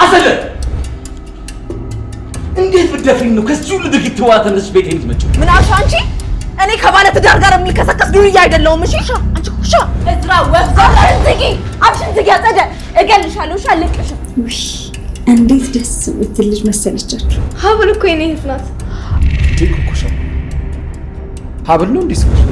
አሰለት እንዴት ብትደፍሪኝ ነው ከዚህ ሁሉ ድርጊት ተዋተንስ ቤቴ ልትመጪው? ምን አልሽ አንቺ? እኔ ከባለ ትዳር ጋር የሚልከሰከስ ዱርዬ አይደለሁም። እሺ አንቺ ኩሻ እዝራ ወፍዛ ዝጊ፣ አፍሽን ዝጊ። አጸደ እገልሻለሁ። እሺ አልቅሽም። ውይ እንዴት ደስ የምትል ልጅ መሰለቻችሁ። ሀብል እኮ የኔ እህት ናት። ኩሻ ሀብል ነው እንዲህ ስልሽ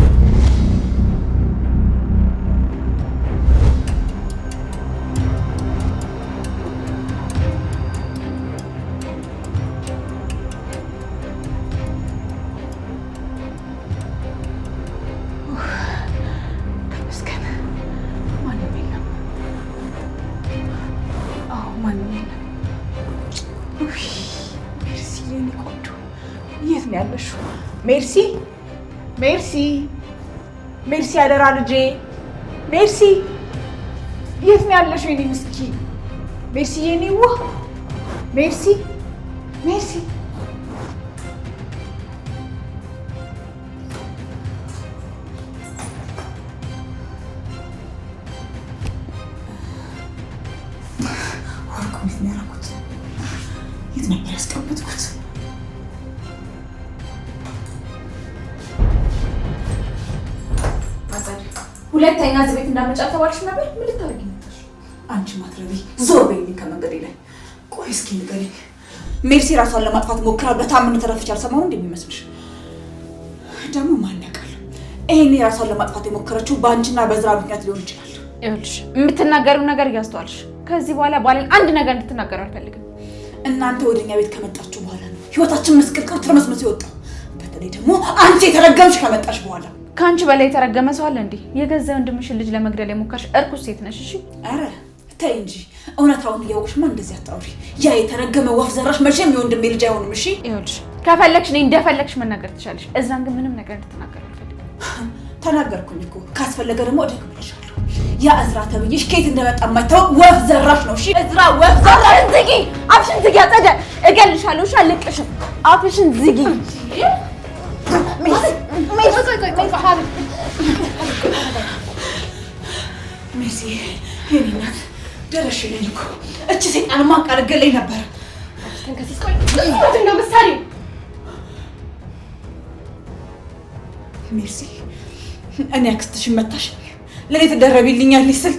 ሜርሲ ሜርሲ ሜርሲ አደራ ልጄ ሜርሲ የት ነው ያለሽው? የኔ ምስኪን ሜርሲ የኔ ዋ ሜርሲ ሜርሲ ወርቁ የት ነው ያደረኩት? የት ነበር ያስቀመጥኩት? ሁለተኛ እዚህ ቤት እንዳመጫ ተባልሽ ነበር። ምን ልታደርጊ መጣሽ? አንቺ ማትረቢ ዞር በይልኝ ከመንገዴ ላይ። ቆይ እስኪ ንገሪኝ፣ ሜርሲ ራሷን ለማጥፋት ሞክራ በታምኑ ተረፍች አልሰማሁ እንደሚመስልሽ? ደግሞ ማን ያውቃል? ይሄኔ ራሷን ለማጥፋት የሞከረችው በአንቺና በዝራ ምክንያት ሊሆን ይችላል። ይኸውልሽ የምትናገሪው ነገር እያስተዋልሽ፣ ከዚህ በኋላ ባለን አንድ ነገር እንድትናገር አልፈልግም። እናንተ ወደኛ ቤት ከመጣችሁ በኋላ ነው ህይወታችን መስቀልቀል ትርመስመስ የወጣው። በተለይ ደግሞ አንቺ የተረገምሽ ከመጣሽ በኋላ። ከአንቺ በላይ የተረገመ ሰው አለ እንዴ? የገዛ ወንድምሽን ልጅ ለመግደል የሞከርሽ እርኩስ ሴት ነሽ። እሺ አረ ተይ እንጂ እውነታውን እያወቅሽማ እንደዚህ አታውሪ። ያ የተረገመ ወፍ ዘራሽ መቼም የወንድሜ ልጅ አይሆንም። እሺ ይኸውልሽ ከፈለግሽ እኔ እንደፈለግሽ መናገር ትችላለሽ። እዝራን ግን ምንም ነገር እንድትናገር አልፈልግም። ተናገርኩኝ እኮ ካስፈለገ ደግሞ እደግምልሻለሁ። ያ እዝራ ተብዬሽ ከየት እንደመጣ የማይታወቅ ወፍ ዘራሽ ነው። እሺ እዝራ ወፍ ዘራሽ። ዝጊ አፍሽን ዝጊ። አጸደ እገልሻለሁ። እሺ አልቅሽም። አፍሽን ዝጊ። ሜርሲ የኔ እናት ደረሽልኝ እኮ። እቺ ሴጣንማ ቃል ገለኝ ነበር። ተንከሲስ ቆይ እና ምሳሌ ሜርሲ እኔ አክስትሽን መታሽኝ፣ ለኔ ትደረቢልኛለሽ ስል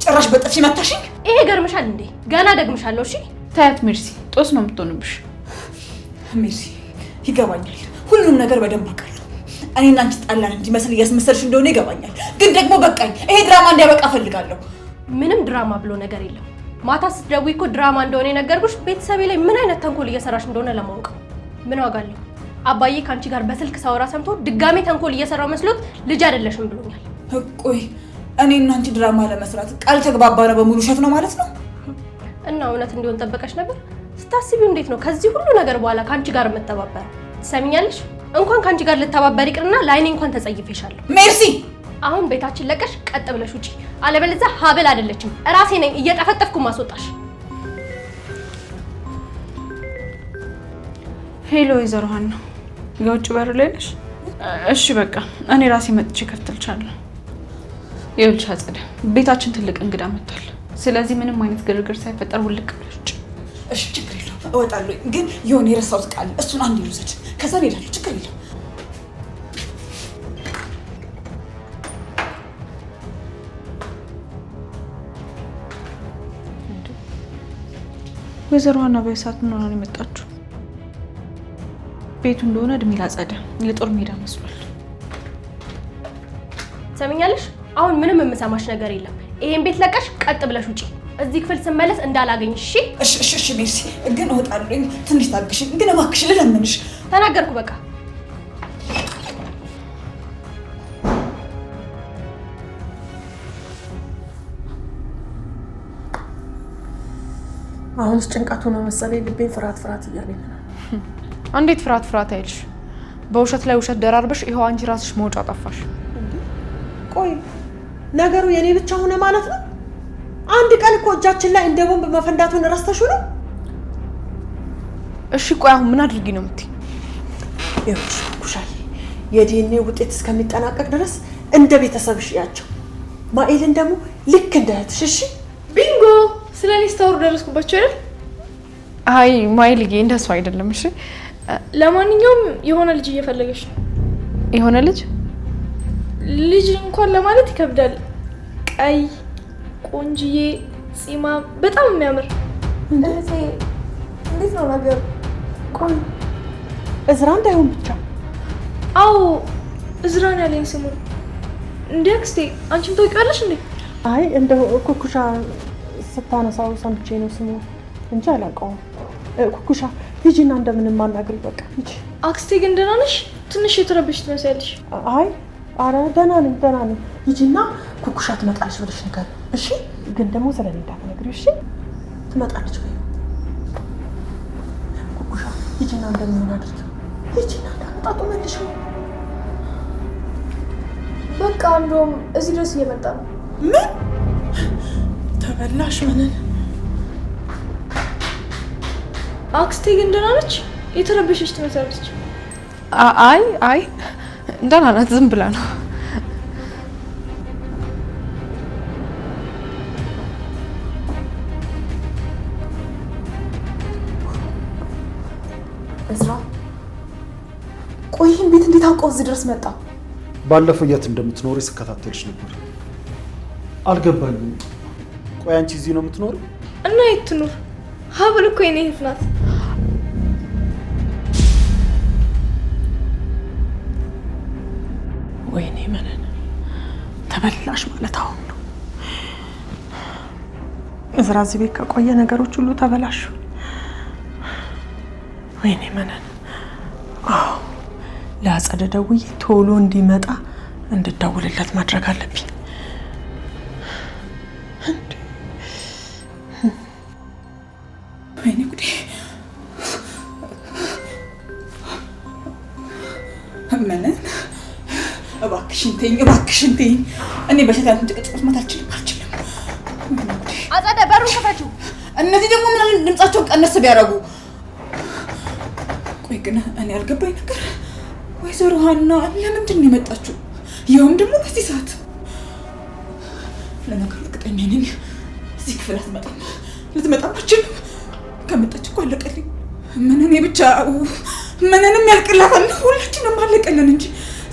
ጭራሽ በጥፊ መታሽኝ። ይሄ ገርምሻል እንዴ? ገና ደግምሻለሁ። እሺ ታያት ሜርሲ፣ ጦስ ነው የምትሆንብሽ። ሜርሲ ይገባኛል፣ ሁሉም ነገር በደንብ አውቃለሁ። እኔና አንቺ ጣላን እንዲመስል እያስመሰልሽ እንደሆነ ይገባኛል። ግን ደግሞ በቃኝ። ይሄ ድራማ እንዲያበቃ እፈልጋለሁ። ምንም ድራማ ብሎ ነገር የለም። ማታ ስትደውይ እኮ ድራማ እንደሆነ የነገርኩሽ ቤተሰቤ ላይ ምን አይነት ተንኮል እየሰራሽ እንደሆነ ለማወቅ። ምን ዋጋ አለው? አባዬ ከአንቺ ጋር በስልክ ሳወራ ሰምቶ ድጋሜ ተንኮል እየሰራው መስሎት ልጅ አይደለሽም ብሎኛል። ቆይ እኔና አንቺ ድራማ ለመስራት ቃል ተግባባነ በሙሉ ውሸት ነው ማለት ነው? እና እውነት እንዲሆን ጠበቀሽ ነበር? ስታስቢው እንዴት ነው ከዚህ ሁሉ ነገር በኋላ ከአንቺ ጋር የምተባበረው? ትሰሚኛለሽ? እንኳን ከአንቺ ጋር ልተባበር ይቅርና ለአይኔ እንኳን ተጸይፌሻለሁ። ሜርሲ አሁን ቤታችን ለቀሽ ቀጥ ብለሽ ውጪ፣ አለበለዚያ ሀብል አይደለችም እራሴ ነኝ እየጠፈጠፍኩ ማስወጣሽ። ሄሎ ወይዘሮ ሀና የውጭ በር ላይ ነሽ? እሺ በቃ እኔ ራሴ መጥቼ ከፍትልሻለሁ። ይኸውልሽ አጸደ ቤታችን ትልቅ እንግዳ መጥቷል። ስለዚህ ምንም አይነት ግርግር ሳይፈጠር ውልቅ ብለሽ ውጪ። እሺ ችግር የለውም እወጣለሁ። ግን የሆነ የረሳሁት ቃል እሱን አንድ ይውሰድ፣ ከዛ እሄዳለሁ። ችግር የለውም። ወይዘሮ ሀና በሰዓት ምን ሆና ነው የመጣችው? ቤቱ እንደሆነ እድሜ ላጸደ የጦር ሜዳ መስሏል። ሰሚኛለሽ? አሁን ምንም የምሰማሽ ነገር የለም። ይሄን ቤት ለቀሽ ቀጥ ብለሽ ውጪ። እዚህ ክፍል ስመለስ እንዳላገኝሽ። እሺ እሺ ሜርሲ፣ ግን እወጣለሁ። ትንሽ ታግሽ፣ ግን እባክሽ ልለምንሽ። ተናገርኩ በቃ። አሁንስ ጭንቀቱ ነው መሰለኝ ልቤን ፍርሃት እያለኝ ነው። እንዴት ፍርሃት አይልሽ? በውሸት ላይ ውሸት ደራርበሽ ይኸው አንቺ ራስሽ መውጫ ጠፋሽ። ቆይ ነገሩ የኔ ብቻ ሆነ ማለት ነው? አንድ ቀን እኮ እጃችን ላይ እንደ ቦምብ መፈንዳቱን ረስተሽው ነው? እሺ ቆይ አሁን ምን አድርጊ ነው የምትይ? ይኸውልሽ ኩሻዬ፣ የዲኤንኤ ውጤት እስከሚጠናቀቅ ድረስ እንደ ቤተሰብሽ ያቸው፣ ማኤልን ደግሞ ልክ እንደ እህትሽ። እሺ ቢንጎ። ስለኔ ስታወሩ ደረስኩባችሁ አይደል? አይ ማይልዬ እንደሱ አይደለም። እሺ ለማንኛውም የሆነ ልጅ እየፈለገች ነው። የሆነ ልጅ እንኳን ለማለት ይከብዳል። ቀይ ቆንጅዬ ጺማ በጣም የሚያምር እህቴ እንዴት ነው ነገሩ? ቆይ እዝራ እንዳይሆን ብቻ። አዎ እዝራን ያለኝ ስሙ እንዴ። አክስቴ አንቺም ታውቂዋለሽ እንዴ? አይ እንደው ኩኩሻ ስታነሳው ሰምቼ ነው ስሙ እንጂ አላውቀውም። ኩኩሻ ሂጂና እንደምንም አናግሪ በቃ ሂጂ። አክስቴ ግን ደህና ነሽ? ትንሽ የተረበሽ ትመስያለሽ። አይ አረ ደህና ነኝ። ሂጂና ኩኩሻ ትመጣለች ብለሽ ነገር እሺ። ግን ደግሞ ስለኔ እንዳትነግሪው እሺ። ትመጣለች ወይ ኩኩሻ ሂጂና እንደምን አድርጊ። ሂጂና እንዳመጣጡ መልሽ። በቃ እንደውም እዚህ ድረስ እየመጣ ነው። ምን ተበላሽ? ምንን? አክስቴ ግን ደህና ነች? የተረበሸች ትመስላለች። አይ ደህና ናት፣ ዝም ብላ ነው። እዝራ ቆይ ይህን ቤት እንዴት አውቀው እዚህ ድረስ መጣ? ባለፈው የት እንደምትኖሪ ስከታተልሽ ነበር። አልገባኝም። ቆይ አንቺ እዚህ ነው የምትኖሪው? እና የት ትኑር? ሀብል እኮ የኔ እህት ናት። ወይኔ መነን ተበላሽ ማለት አሁን ነው። እዝራ እዚህ ቤት ከቆየ ነገሮች ሁሉ ተበላሹ። ወይኔ መነን። አዎ ለአጸደ ደውዬ ቶሎ እንዲመጣ እንድደውልለት ማድረግ አለብኝ። ወይኔ ጉዴ። መነን እባክሽን ተይኝ። እኔ በሸታን ጭቅጭቅ መስማት አልችልም። አጸደ በሩን ክፈችው። እነዚህ ደግሞ ምን ድምጻቸውን ቀነስ ቢያደርጉ። ቆይ ግን እኔ ያልገባኝ ነገር ወይዘሮ ሀና ለምንድን ነው የመጣችው? ይኸውም ደግሞ በዚህ ሰዓት። ለነገሩ እርግጠኛ ነኝ እዚህ ክፍል አትመጣም። ልትመጣም አትችልም። ከመጣች እኮ አለቀልኝ። ምንንም ያልቅላታል። ሁላችንም አለቀልን እንጂ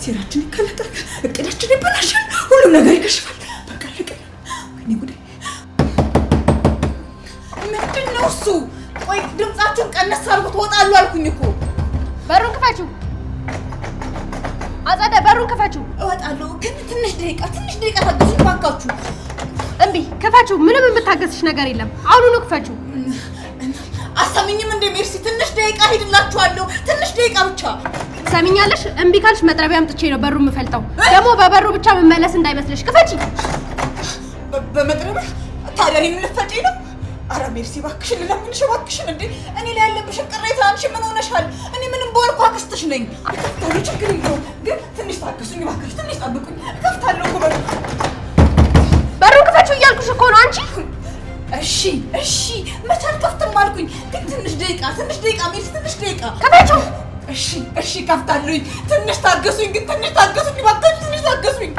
ሴራችን ይከለጣል፣ እቅዳችን ይበላሻል፣ ሁሉም ነገር ይከሽፋል። በቃ አለቀልን። ወይኔ ጉዴ። ምንድን ነው እሱ? ቆይ ድምጻችሁን ቀነስ አድርጉ፣ ትወጣሉ አልኩኝ እኮ። በሩን ክፈችው አጸደ፣ በሩን ክፈችው። እወጣለሁ ግን ትንሽ ደቂቃ ታገሱኝ ባካችሁ። እምቢ፣ ክፈችው። ምንም የምታገስሽ ነገር የለም። አሁኑኑ ክፈችው። አሰሚኝም እንደ ሜርሲ ትንሽ ደቂቃ ሄድላችኋለሁ። ትንሽ ደቂቃ ብቻ ሰሚኛለሽ? እምቢ ካልሽ መጥረቢያ አምጥቼ ነው በሩ የምፈልጠው። ደግሞ በበሩ ብቻ መመለስ እንዳይመስልሽ። ክፈቺ። በመጥረቢያ ታዲያ እኔ ምን ልትፈጪ ነው? ኧረ ሜርሲ እባክሽን፣ ለምንሽ እባክሽን። እንዴ እኔ ላይ ያለብሽን ቅሬታ አንቺ ምን ሆነሻል? እኔ ምንም በወልኩ አክስትሽ ነኝ። እከፍታለሁ፣ ችግር የለውም። ግን ትንሽ ታገሱኝ እባክሽ፣ ትንሽ ጠብቁኝ። እከፍታለሁ እኮ በሩን ክፈቺው እያልኩሽ እኮ ነው አንቺ። እሺ መቼ አልከፍትም አልኩኝ። ግን ትንሽ ደቂቃ ሜርሲ፣ ትንሽ ደቂቃ ክፈቺው። እሺ ከፍታለሁኝ። ትንሽ ታገሱኝ፣ ግን ትንሽ ታገሱኝ እባክሽ፣ ትንሽ ታገሱኝ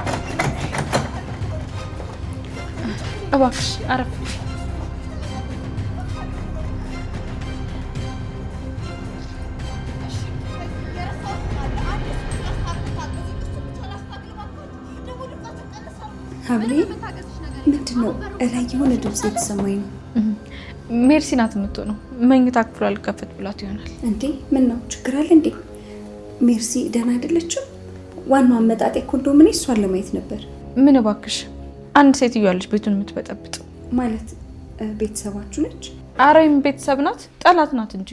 እባክሽ። አረፍ ሀብሌ ምንድን ነው? እላይ የሆነ ድምፅ የተሰማኝ ነው። ሜርሲ ናት የምትሆነው። መኝታ ክፍሉ አልከፈት ብላት ይሆናል። እንዴ ምን ነው? ችግር አለ እንዴ? ሜርሲ ደህና አይደለችም? ዋናው አመጣጤ እኮ እንደውም እኔ እሷን ለማየት ነበር። ምን እባክሽ፣ አንድ ሴትዮ አለች ቤቱን የምትበጠብጥ። ማለት ቤተሰባችሁ ነች? አረም ቤተሰብ ናት፣ ጠላት ናት እንጂ።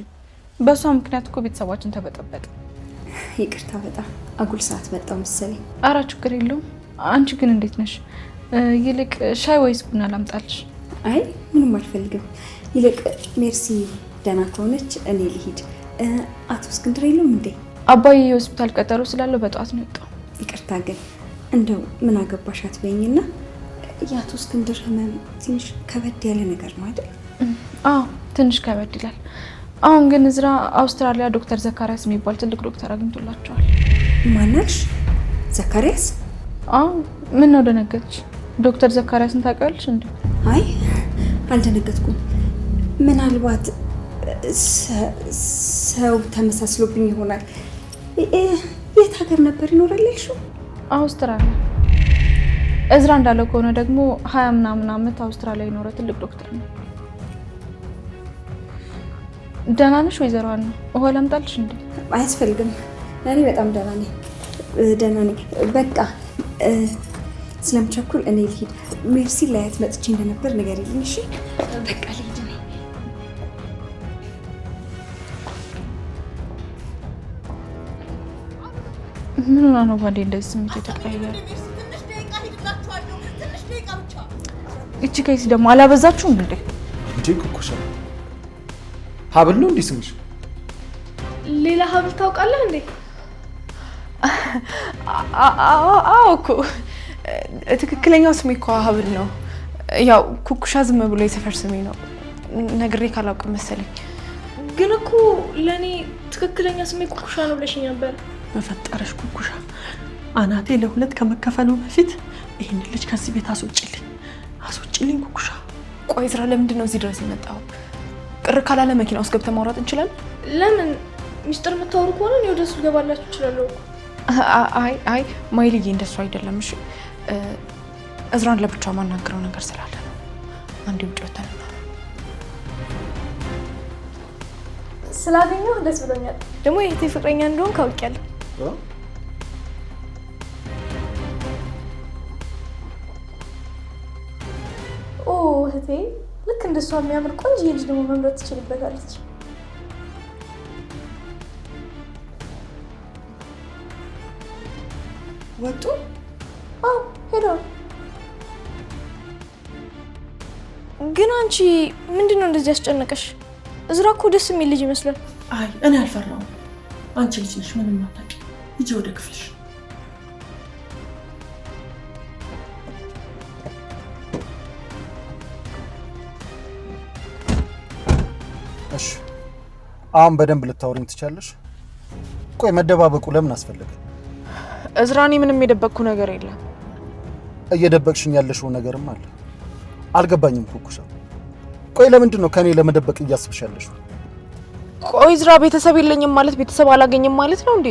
በእሷ ምክንያት እኮ ቤተሰባችን ተበጠበጠ። ይቅርታ፣ በጣም አጉል ሰዓት መጣው መሰለኝ። አረ ችግር የለውም። አንቺ ግን እንዴት ነሽ? ይልቅ ሻይ ወይስ ቡና ላምጣልሽ? አይ ምንም አልፈልግም። ይልቅ ሜርሲ ደህና ከሆነች እኔ ልሂድ። አቶ እስክንድር የለውም እንዴ? አባዬ የሆስፒታል ቀጠሮ ስላለው በጠዋት ነው የወጣው። ይቅርታ ግን እንደው ምን አገባሽ አትበይኝና፣ የአቶ እስክንድር ህመም ትንሽ ከበድ ያለ ነገር ነው አይደል? አዎ ትንሽ ከበድ ይላል። አሁን ግን እዝራ አውስትራሊያ ዶክተር ዘካሪያስ የሚባል ትልቅ ዶክተር አግኝቶላቸዋል። ማናልሽ? ዘካሪያስ? አዎ ምን ነው ደነገጥሽ? ዶክተር ዘካሪያስን ታውቂያለሽ እንዴ? አይ አልደነገጥኩም። ምናልባት ሰው ተመሳስሎብኝ ይሆናል። የት ሀገር ነበር ይኖራል ያልሽው? አውስትራሊያ። እዝራ እንዳለው ከሆነ ደግሞ 20 ምናምን ዓመት አውስትራሊያ የኖረ ትልቅ ዶክተር ነው። ደህና ነሽ ወይዘሮ ሀና? ውሃ ላምጣልሽ እንዴ? አያስፈልግም። እኔ በጣም ደህና ነኝ። በቃ ስለምቸኩል እኔ ልሂድ። ሜርሲ ላያት መጥቼ እንደነበር ንገሪልኝ እሺ? በቃ ልሂድ ነኝ። ምን ሆና ነው ባንዴ እንደዚህ ስሜት የተቀያየረ? እቺ ከይስ ደግሞ አላበዛችሁም እንዴ? እንጂ ኩኩሻ ሀብል ነው እንዴ ስምሽ? ሌላ ሀብል ታውቃለህ እንዴ? አዎ እኮ ትክክለኛው ስሜ እኮ ሀብል ነው። ያው ኩኩሻ ዝም ብሎ የሰፈር ስሜ ነው። ነግሬ ካላውቅም መሰለኝ። ግን እኮ ለእኔ ትክክለኛ ስሜ ኩኩሻ ነው ብለሽኝ ነበር። በፈጠረሽ ኩኩሻ፣ አናቴ ለሁለት ከመከፈሉ በፊት ይህን ልጅ ከዚህ ቤት አስወጪልኝ ኩኩሻ። ቆይ እዝራ ለምንድን ነው እዚህ ድረስ የመጣው? ቅር ካላለ መኪና ውስጥ ገብተን ማውራት እንችላለን? ለምን? ሚስጥር የምታወሩ ከሆነ እኔ ወደ እሱ ልገባላችሁ እችላለሁ። አይ ማይልዬ እንደሱ አይደለም። እሺ እዝራን ለብቻው ማናገረው ነገር ስላለ ነው። አንዴ ውጭ ወተን ስላገኘሁ ደስ ብሎኛል። ደግሞ የእህቴ ፍቅረኛ እንደሆን ካውቂያለሁ። ኦ እህቴ ልክ እንደሷ የሚያምር ቆንጆ ልጅ ደግሞ መምረጥ ትችልበታለች። ወጡ? አዎ ሄደዋል። ግን አንቺ ምንድነው እንደዚህ ያስጨነቀሽ? እዝራ እኮ ደስ የሚል ልጅ ይመስላል። አይ እኔ አልፈራውም። አንቺ ልጅ ነሽ፣ ምንም አታውቂ። ሂጂ ወደ ክፍልሽ። እሺ አሁን በደንብ ልታወሪኝ ትቻለሽ? ቆይ መደባበቁ ለምን አስፈለገ? እዝራ እኔ ምንም የደበቅኩ ነገር የለም። እየደበቅሽኝ ያለሽው ነገርም አለ። አልገባኝም ኩኩሻ። ቆይ ለምንድን ነው ከኔ ለመደበቅ እያስብሽ ያለሽው? ቆይ እዝራ ቤተሰብ የለኝም ማለት ቤተሰብ አላገኝም ማለት ነው እንዴ?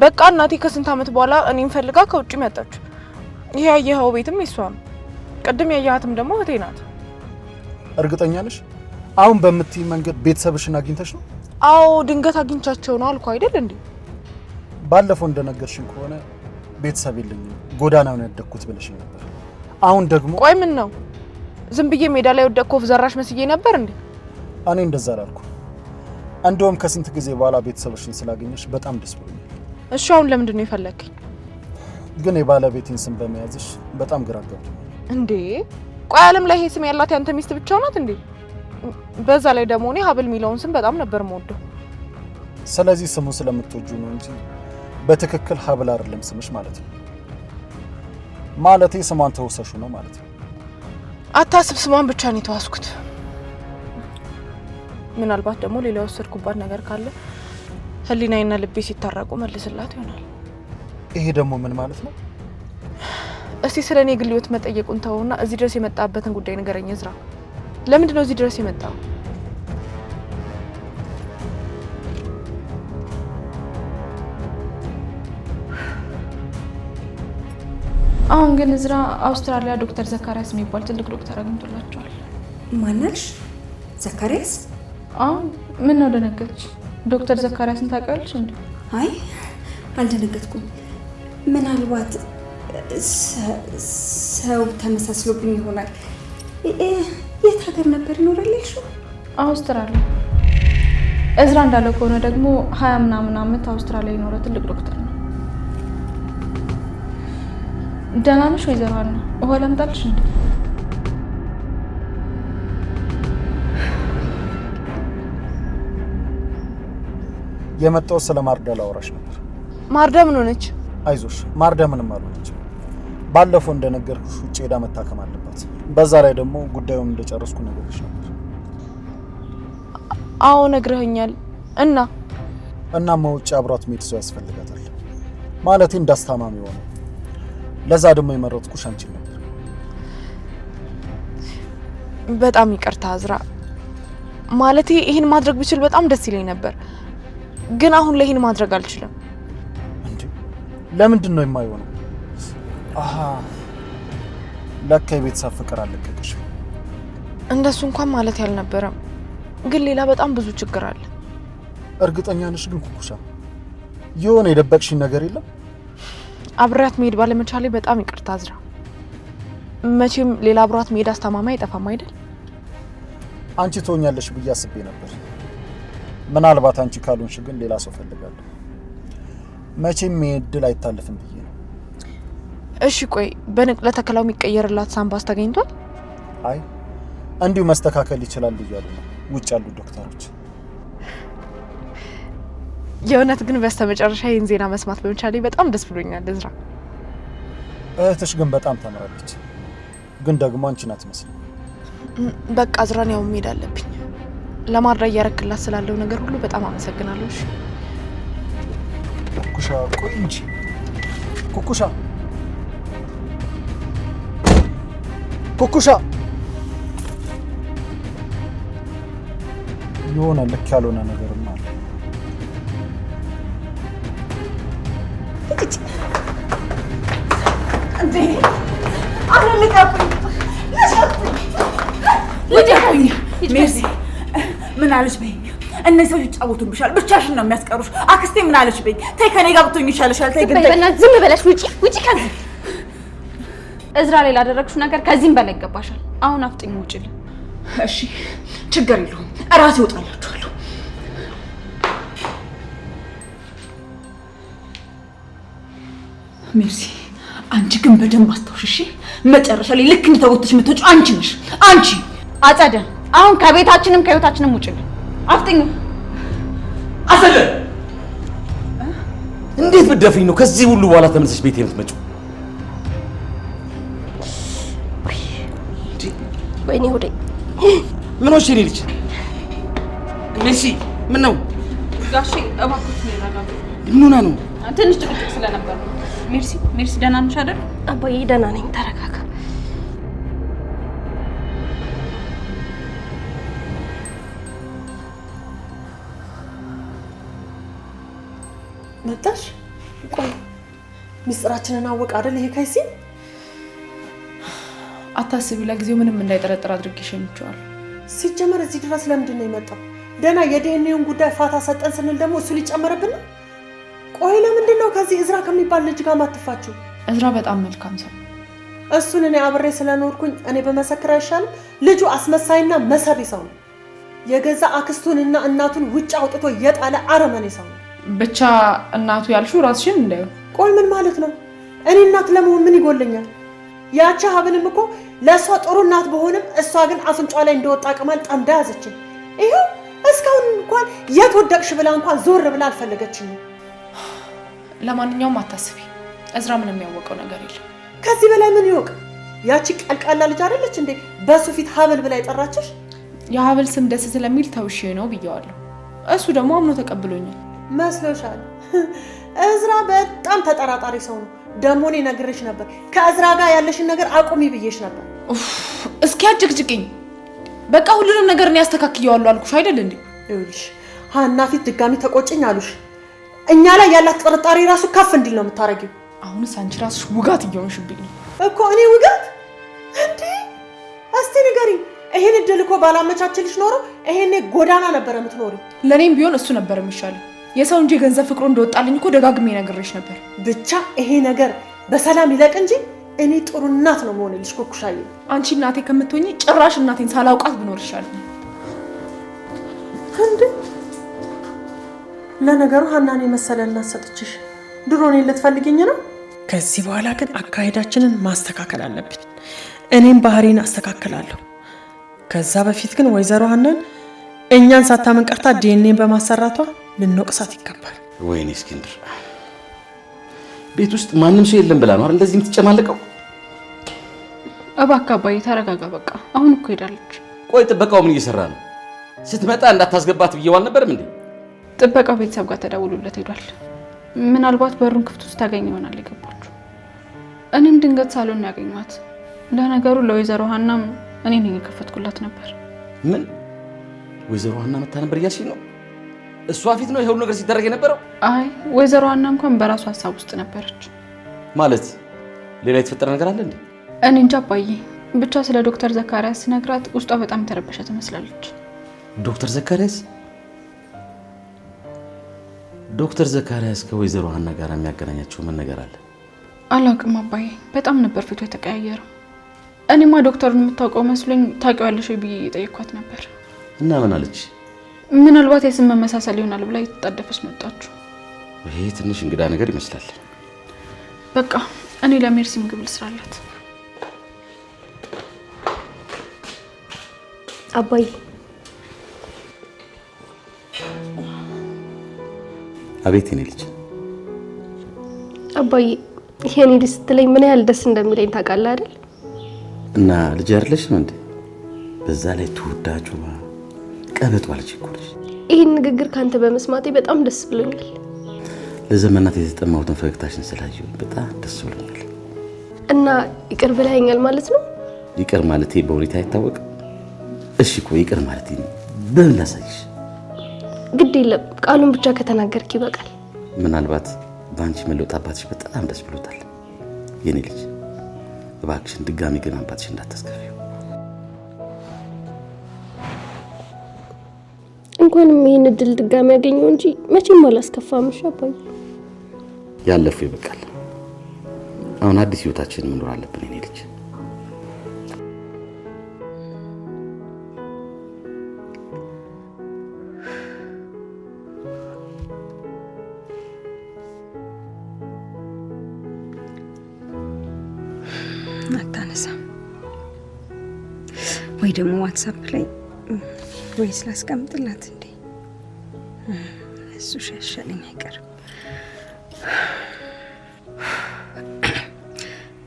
በቃ እናቴ ከስንት ዓመት በኋላ እኔን ፈልጋ ከውጭ መጣችሁ። ይሄ ያየኸው ቤትም የሷ ነው። ቅድም ያየሃትም ደግሞ እህቴ ናት። እርግጠኛ ነሽ? አሁን በምትይ መንገድ ቤተሰብሽን አግኝተሽ ነው? አዎ ድንገት አግኝቻቸው ነው አልኩ አይደል እንዴ? ባለፈው እንደነገርሽኝ ከሆነ ቤተሰብ የለኝም ጎዳና ነው ያደግኩት ብለሽኝ ነበር። አሁን ደግሞ ቆይ ምን ነው ዝም ብዬ ሜዳ ላይ ወደቅኩ ዘራሽ መስዬ ነበር እንዴ? እኔ እንደዛ አላልኩ። እንደውም ከስንት ጊዜ በኋላ ቤተሰብሽን ስላገኘሽ በጣም ደስ ብሎኛል። እሺ አሁን ለምንድን ነው የፈለከኝ? ግን የባለቤቴን ስም በመያዝሽ በጣም ግራ ገብቶኛል። እንዴ ቆይ ዓለም ላይ ይሄ ስም ያላት ያንተ ሚስት ብቻ ናት እንዴ? በዛ ላይ ደግሞ እኔ ሀብል የሚለውን ስም በጣም ነበር የምወደው። ስለዚህ ስሙ ስለምትወጁ ነው እንጂ በትክክል ሀብል አይደለም ስምሽ ማለት ነው። ማለቴ ስሟን ተወሰሹ ነው ማለት ነው። አታስብ፣ ስሟን ብቻ ነው የተዋስኩት። ምናልባት ደግሞ ሌላ ወሰድኩባት ነገር ካለ ህሊናዬና ልቤ ሲታረቁ መልስላት ይሆናል። ይሄ ደግሞ ምን ማለት ነው? እስቲ ስለኔ ግል ህይወት መጠየቁን ተውና እዚህ ድረስ የመጣበትን ጉዳይ ንገረኝ እዝራ። ለምንድን ነው እዚህ ድረስ የመጣው? አሁን ግን እዝራ አውስትራሊያ ዶክተር ዘካሪያስ የሚባል ትልቅ ዶክተር አግኝቶላቸዋል። ማናልሽ? ዘካሪያስ? አሁን ምን ነው ደነገጥሽ? ዶክተር ዘካሪያስን ታውቂያለሽ እንዴ? አይ አልደነገጥኩም። ምናልባት ሰው ተመሳስሎብኝ ይሆናል። የት ሀገር ነበር ይኖራል ያልሽው? አውስትራሊያ። እዝራ እንዳለው ከሆነ ደግሞ 20 ምናምን ዓመት አውስትራሊያ የኖረ ትልቅ ዶክተር ነው። ደህና ነሽ ወይዘሮ ሀና? ውሃ ላምጣልሽ እንዴ? የመጣው ስለ ማርዳ ላወራሽ ነበር። ማርዳ ምን ሆነች? አይዞሽ ማርዳ ምንም አልሆነች። ባለፈው እንደነገርኩሽ ውጭ ሄዳ መታከም አለባት። በዛ ላይ ደግሞ ጉዳዩን እንደጨረስኩ ነገርሽ ነበር። አዎ ነግረኸኛል። እናማ ውጭ አብሯት መሄድ ሰው ያስፈልጋታል። ማለቴ እንዳስታማሚ ሆነ። ለዛ ደግሞ የመረጥኩሽ አንቺን ነበር። በጣም ይቅርታ እዝራ። ማለቴ ይሄን ማድረግ ብችል በጣም ደስ ይለኝ ነበር፣ ግን አሁን ላይ ይሄን ማድረግ አልችልም። እንዴ ለምንድን ነው የማይሆነው? አሃ ለካ የቤተሰብ ፍቅር አለቀቀሽ። እንደሱ እንኳን ማለት ያልነበረም፣ ግን ሌላ በጣም ብዙ ችግር አለ። እርግጠኛ ነሽ ግን ኩኩሻ? የሆነ የደበቅሽኝ ነገር የለም? አብሬያት መሄድ ባለመቻሌ በጣም ይቅርታ አዝራ። መቼም ሌላ አብሯት መሄድ አስተማማኝ አይጠፋም አይደል? አንቺ ትሆኛለሽ ብዬ አስቤ ነበር። ምናልባት አንቺ ካልሆንሽ ግን ሌላ ሰው ፈልጋለሁ። መቼም እድል አይታለፍም ብዬ ነው። እሺ ቆይ በንቅለ ተከላው የሚቀየርላት ሳምባስ ተገኝቷል? አይ እንዲሁ መስተካከል ይችላል እያሉ ነው ውጭ ያሉ ዶክተሮች። የእውነት ግን በስተመጨረሻ ይህን ዜና መስማት በመቻሌ በጣም ደስ ብሎኛል እዝራ። እህትሽ ግን በጣም ተምራለች፣ ግን ደግሞ አንቺን አትመስልም። በቃ እዝራን ያው መሄድ አለብኝ። ለማድረግ ያረክላት ስላለው ነገር ሁሉ በጣም አመሰግናለሁ። እሺ ኩኩሻ ቆይ እንጂ ኩኩሻ ኩኩሻ የሆነ ልክ ያልሆነ ነገርማ አለ። ሜርሲ ምን አለች በይኝ። እነዚህ ሰዎች ይጫወቱብሻል፣ ብቻሽን ነው የሚያስቀሩሽ። አክስቴ ምን አለች በይኝ። ተይ ከኔ ጋር ብትሆኝ ይሻልሻል። ተይ ግን በእናትሽ ዝም በለሽ። ውጪ ከዚህ። እዝራ ላይ ላደረግሽው ነገር ከዚህም በላይ ይገባሻል። አሁን አፍጥኝ ውጪልኝ። እሺ ችግር የለውም፣ እራሴ እወጣላችኋለሁ። ሜርሲ አንቺ ግን በደንብ አስታውሽ እሺ። መጨረሻ ላይ ልክ እንደተወጥሽ የምትወጪው አንቺ ነሽ። አንቺ አጸደ፣ አሁን ከቤታችንም ከህይወታችንም ውጪልኝ። አፍጥኝ። አጸደ እንዴት ብትደፍሪኝ ነው ከዚህ ሁሉ በኋላ ተመልሰሽ ቤት የምትመጪው? ወይኔ ሆዴ ምን ሆነሽ የኔ ልጅ? ሜርሲ ምን ነው? ጋሼ እባክዎት ይረጋጉ። ምን ሆና ነው? ትንሽ ጭቅጭቅ ስለነበር ነው። ሜርሲ ደህና ነሽ አይደል? አባዬ ደህና ነኝ፣ ተረጋጋ። መጣሽ? ቆይ ሚስጥራችንን አወቅ አይደል ይሄ ከይሲ? አታስቢ፣ ለጊዜው ምንም እንዳይጠረጥር አድርጌ ሸኝቼዋለሁ። ሲጀመር እዚህ ድረስ ለምንድን ነው የመጣው? ደህና የዲኤንኤውን ጉዳይ ፋታ ሰጠን ስንል ደግሞ እሱ ሊጨመርብን ነው? ቆይ ለምንድን ነው ከዚህ እዝራ ከሚባል ልጅ ጋር ማትፋችሁ? እዝራ በጣም መልካም ሰው። እሱን እኔ አብሬ ስለኖርኩኝ እኔ በመሰክር አይሻልም? ልጁ አስመሳይና መሰሪ ሰው ነው። የገዛ አክስቱንና እናቱን ውጭ አውጥቶ የጣለ አረመኔ ሰው ነው። ብቻ እናቱ ያልሽው ራስሽን እንዳይሆን። ቆይ ምን ማለት ነው? እኔ እናት ለመሆን ምን ይጎለኛል? ያቺ ሀብልም እኮ ለእሷ ጥሩ እናት በሆንም እሷ ግን አፍንጫ ላይ እንደወጣ ቅማል ጠምዳ ያዘችኝ። ይኸው እስካሁን እንኳን የት ወደቅሽ ብላ እንኳን ዞር ብላ አልፈለገችኝም። ለማንኛውም አታስቢ፣ እዝራ ምንም የሚያወቀው ነገር የለም። ከዚህ በላይ ምን ይወቅ? ያቺ ቀልቃላ ልጅ አይደለች እንዴ በሱ ፊት ሀብል ብላ የጠራችሽ? የሀብል ስም ደስ ስለሚል ተውሽ ነው ብየዋለሁ። እሱ ደግሞ አምኖ ተቀብሎኛል። መስሎሻል? እዝራ በጣም ተጠራጣሪ ሰው ነው። ደግሞ እኔ ነግሬሽ ነበር፣ ከእዝራ ጋር ያለሽን ነገር አቁሚ ብዬሽ ነበር። እስኪ አጭቅጭቅኝ። በቃ ሁሉንም ነገር እኔ ያስተካክየዋለሁ አልኩሽ አይደል እንዴ? ይኸውልሽ ሀና ፊት ድጋሚ ተቆጭኝ አሉሽ። እኛ ላይ ያላት ጥርጣሬ ራሱ ከፍ እንዲል ነው የምታረጊው። አሁንስ አንቺ ራስሽ ውጋት እየሆንሽብኝ ነው እኮ። እኔ ውጋት እንዴ? እስቲ ንገሪኝ። ይሄን እድል እኮ ባላመቻችልሽ ኖሮ ይሄኔ ጎዳና ነበር የምትኖሪው። ለኔም ቢሆን እሱ ነበር የሚሻለው። የሰው እንጂ ገንዘብ ፍቅሩ እንደወጣልኝ እኮ ደጋግሜ ነግሬሽ ነበር። ብቻ ይሄ ነገር በሰላም ይለቅ እንጂ እኔ ጥሩ እናት ነው መሆንልሽ ኩኩሻዬ። አንቺ እናቴ ከምትሆኚ ጭራሽ እናቴን ሳላውቃት ብኖር ይሻላል። እንዴ ለነገሩ ሀናን የመሰለ እናት ሰጥችሽ ድሮ እኔን ልትፈልጊኝ ነው? ከዚህ በኋላ ግን አካሄዳችንን ማስተካከል አለብን። እኔም ባህሪን አስተካክላለሁ። ከዛ በፊት ግን ወይዘሮ ሀናን እኛን ሳታመን ቀርታ ዲኤንኤን በማሰራቷ ልንወቅሳት ይገባል። ወይኔ እስክንድር ቤት ውስጥ ማንም ሰው የለም ብላ ነው አይደል እንደዚህ የምትጨማለቀው? እባክህ አባዬ ተረጋጋ። በቃ አሁን እኮ ሄዳለች። ቆይ ጥበቃው ምን እየሰራ ነው? ስትመጣ እንዳታስገባት ብዬው አልነበረም እንዴ? ጥበቃው ቤተሰብ ጋር ተደውሎለት ሄዷል። ምናልባት በሩን ክፍት ውስጥ ታገኝ ይሆናል የገባችው። እኔም ድንገት ሳሎን ያገኘኋት። ለነገሩ ለወይዘሮ ሀናም እኔ ነኝ የከፈትኩላት ነበር። ምን ወይዘሮ ሀና መታ ነበር እያልሽኝ ነው? እሷ ፊት ነው ይሄ ሁሉ ነገር ሲደረግ የነበረው? አይ ወይዘሮ ሀና እንኳን በራሷ ሀሳብ ውስጥ ነበረች። ማለት ሌላ የተፈጠረ ነገር አለ እንዴ? እኔ እንጃ አባዬ፣ ብቻ ስለ ዶክተር ዘካሪያስ ነግራት ውስጧ በጣም ተረበሸ ትመስላለች። ዶክተር ዘካሪያስ? ዶክተር ዘካሪያስ ከወይዘሮ ሀና ጋር የሚያገናኛቸው ምን ነገር አለ? አላውቅም አባዬ፣ በጣም ነበር ፊቱ የተቀያየረው። እኔማ ዶክተሩን የምታውቀው መስሎኝ ታውቂዋለሽ ብዬ እየጠየኳት ነበር። እና ምን አለች? ምናልባት የስም መመሳሰል ይሆናል ብላ የተጣደፈች ነው የወጣችው። ይሄ ትንሽ እንግዳ ነገር ይመስላል። በቃ እኔ ለሜርሲ ምግብ ልስራላት። አባዬ አቤት የኔ ልጅ። አባዬ ይሄን ልጅ ስትለኝ ምን ያህል ደስ እንደሚለኝ ታውቃለህ አይደል? እና ልጅ አይደለሽም እንዴ? በዛ ላይ ተወዳጁ ቀበጧ ልጅ እኮ ነሽ። ይሄን ንግግር ካንተ በመስማቴ በጣም ደስ ብሎኛል። ለዘመናት የተጠማሁትን ፈገግታሽን ስላየሁ በጣም ደስ ብሎኛል። እና ይቅር ብለኸኛል ማለት ነው? ይቅር ማለቴ በሁኔታ አይታወቅም። እሺ እኮ ይቅር ማለቴ በምን ላሳይሽ? ግድ የለም ቃሉን ብቻ ከተናገርክ ይበቃል። ምናልባት በአንቺ መለወጥ አባትሽ በጣም ደስ ብሎታል። የኔ ልጅ እባክሽን ድጋሚ ግን አባትሽ እንዳታስከፊው። እንኳንም ይሄን እድል ድጋሚ ያገኘው እንጂ መቼም አላስከፋም። እሺ አባዬ፣ ያለፈው ይበቃል። አሁን አዲስ ህይወታችንን መኖር አለብን የኔ ልጅ። አታነሳም ወይ ደግሞ ዋትስአፕ ላይ ወይ ስላስቀምጥላት እንዴ? እሱ ሻሻለኝ አይቀርም።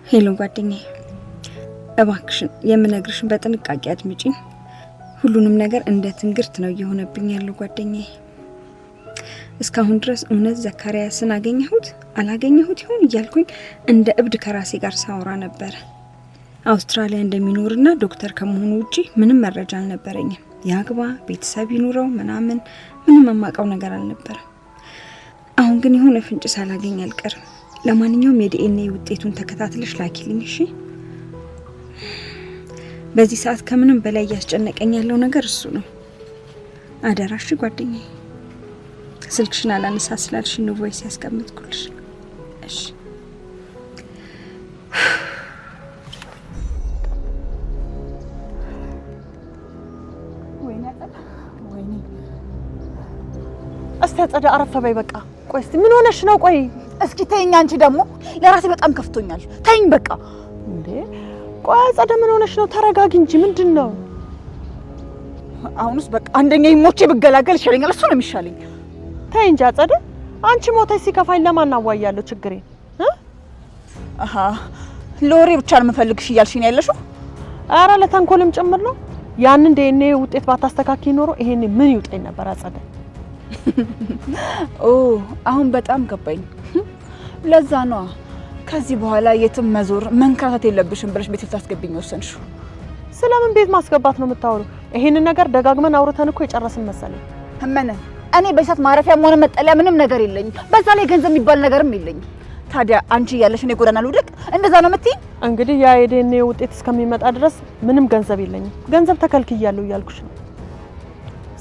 ሄሎ ጓደኛዬ፣ እባክሽን የምነግርሽን በጥንቃቄ አድምጪኝ። ሁሉንም ነገር እንደ ትንግርት ነው እየሆነብኝ ያለው ጓደኛዬ። እስካሁን ድረስ እውነት ዘካሪያስን አገኘሁት አላገኘሁት ይሆን እያልኩኝ እንደ እብድ ከራሴ ጋር ሳወራ ነበር። አውስትራሊያ እንደሚኖርና ዶክተር ከመሆኑ ውጪ ምንም መረጃ አልነበረኝም። ያግባ ቤተሰብ ይኑረው ምናምን ምንም የማውቀው ነገር አልነበረም። አሁን ግን የሆነ ፍንጭ ሳላገኝ አልቀርም። ለማንኛውም የዲኤንኤ ውጤቱን ተከታትለሽ ላኪልኝ እሺ? በዚህ ሰዓት ከምንም በላይ እያስጨነቀኝ ያለው ነገር እሱ ነው። አደራሽ ጓደኛዬ። ስልክሽን አላነሳ ስላልሽ ነው ቮይስ ያስቀምጥኩልሽ። እሺ አስተጸደ አረፈ በይ በቃ። ቆይ እስቲ ምን ሆነሽ ነው? ቆይ እስኪ ተይኝ። አንቺ ደግሞ ለራሴ በጣም ከፍቶኛል። ተይኝ በቃ። እንዴ ቆይ አጸደ ምን ሆነሽ ነው? ተረጋጊ እንጂ ምንድነው? አሁንስ በቃ አንደኛ ይሞቼ ብገላገል ይሻለኛል። እሱ ነው የሚሻለኝ። ተይ እንጂ አጸደ። አንቺ ሞተሽ ሲከፋኝ ለማን አዋያለሁ ችግሬን? አሃ ለወሬ ብቻ ነው የምፈልግሽ እያልሽኝ ያለሽው? ኧረ ለተንኮልም ጭምር ነው። ያንን ዲኤንኤ ውጤት ባታስተካክይ ኖሮ ይሄኔ ምን ይውጠኝ ነበር አጸደ። ኦ አሁን በጣም ገባኝ። ለዛ ነው ከዚህ በኋላ የትም መዞር መንከራተት የለብሽም ብለሽ ቤት ልታስገቢኝ ወሰንሽው። ስለምን ቤት ማስገባት ነው የምታወሩ? ይሄንን ነገር ደጋግመን አውርተን እኮ የጨረስን መሰለኝ። እመነ እኔ በእሳት ማረፊያም ሆነ መጠለያ ምንም ነገር የለኝም። በዛ ላይ ገንዘብ የሚባል ነገርም የለኝም። ታዲያ አንቺ ያለሽ እኔ ጎዳና ልውደቅ? እንደዛ ነው የምትይኝ? እንግዲህ ያ የዲኤንኤ ውጤት እስከሚመጣ ድረስ ምንም ገንዘብ የለኝም። ገንዘብ ተከልክያለሁ እያልኩሽ ነው።